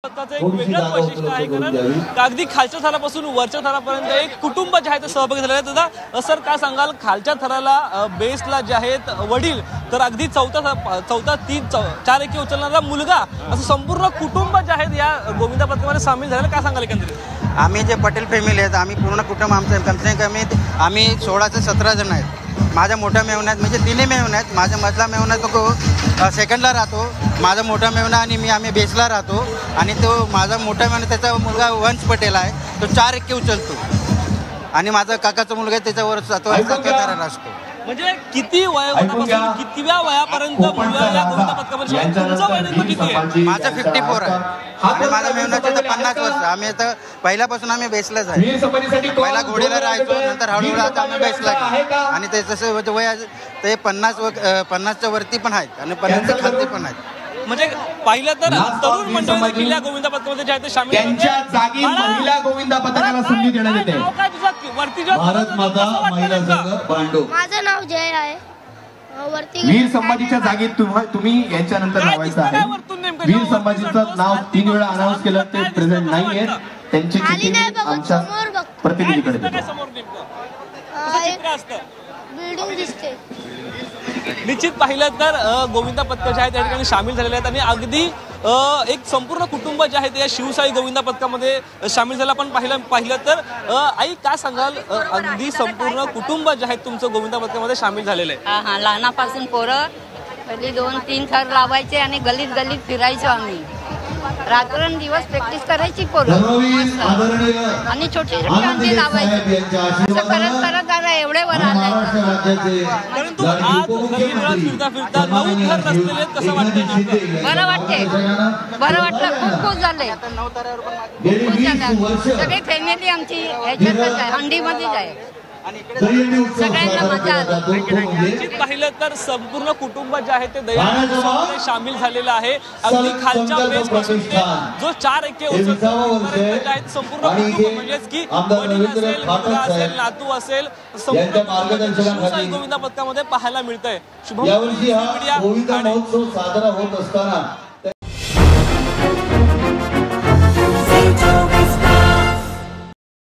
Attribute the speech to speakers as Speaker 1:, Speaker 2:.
Speaker 1: स्वतःचं एक वेगळंच वैशिष्ट्य आहे, कारण अगदी खालच्या थरापासून वरच्या थरापर्यंत एक कुटुंब जे आहे ते सहभागी झालेलं आहे. दादा सर काय सांगाल, खालच्या थराला बेसला जे आहेत वडील, तर अगदी चौथा 4 एके उचलणारा मुलगा, असं संपूर्ण कुटुंब जे आहेत या गोविंदा पथकामध्ये सामील झालेलं, काय सांगाल एकंदरीत?
Speaker 2: आम्ही जे पटेल फॅमिली आहेत, आम्ही पूर्ण कुटुंब आमचं कमसे कमी आम्ही 16 ते 17 जण आहेत. माझ्या मोठ्या मेहुण्यात म्हणजे 3 मेहुणे आहेत. माझा मधला मेहुणा तो सेकंडला राहतो, माझा मोठा मेहुणा आणि मी आम्ही बेसला राहतो, आणि तो माझा मोठा मेहुणा त्याचा मुलगा वंश पटेल आहे, तो 4 एके उचलतो, आणि माझा काकाचा मुलगा त्याच्यावर 7व्या थराला असतो.
Speaker 1: म्हणजे किती वयोगटापासून कितीव्या वयापर्यंत मुलं या गोविंदा पथकामध्ये? तुमचं वय नेमकं किती आहे?
Speaker 2: माझं 54 आहे, आणि माझ्या मेहुण्याचं तर 50 वर्ष. आम्ही तर पहिल्यापासून आम्ही बेसलाच आहे. पहिला घोडीला राहायचो, नंतर हळूहळू आता आम्ही बेसला गेलो, आणि ते जसं वय ते 50च्या वरती पण आहेत आणि 50च्या खालती पण आहेत.
Speaker 1: म्हणजे पाहिलं तर तरुण मंडळी देखील या गोविंदा पथकामध्ये जे आहे ते सामील
Speaker 3: त्यांच्या जागी महिला गोविंदा पथकाला संधी देण्यात येते. भारत माता महिला संघ बांडो.
Speaker 4: माझं नाव जय आहे.
Speaker 3: वीर संभाजीच्या जागी तुम्ही यांच्यानंतर लावायचं आहे. वीर संभाजीचं नाव 3 वेळा अनाउन्स केलं, ते प्रेझेंट नाही आहेत. त्यांची चिठ्ठी आमच्या प्रतिनिधीकडे
Speaker 4: बिल्डिंग दिसते.
Speaker 1: निश्चित पाहिलं तर गोविंदा पथक जे आहे त्या ठिकाणी सामील झालेले आहेत, आणि अगदी एक संपूर्ण कुटुंब जे आहे ते या शिवशाही गोविंदा पथकामध्ये सामील झालं. पण पाहिलं तर आई काय सांगाल, अगदी संपूर्ण कुटुंब जे आहे तुमचं गोविंदा पथकामध्ये सामील झालेलं आहे?
Speaker 5: हा, लहानापासून पोरं पहिली 2-3 थर लावायचे आणि गलीत गलीत फिरायचो आम्ही. रात्रंदिवस प्रॅक्टिस करायची पोरं, आणि छोटी छोटी अंडी लावायची. असं करत करत आता एवढे वर आले.
Speaker 1: परंतु आज फिरता फिरता 9 थर रचलेले कसं वाटतं?
Speaker 5: बरं वाटलं, खूप खुश झाले. सगळी फॅमिली आमची ह्याच्यातच आहे, अंडीमध्येच आहे. सगळ्यांना मजा आली.
Speaker 1: पाहिलं तर संपूर्ण कुटुंब जे आहे ते दयामध्ये सामील झालेलं आहे. अगदी खालच्या बेसपासून ते जो 4 एके उचलतो संपूर्ण कुटुंब, म्हणजेच की वडील असेल, मुलगा असेल, नातू असेल, संपूर्ण गोविंदा पथकामध्ये पाहायला मिळतंय. शुभम मीडिया.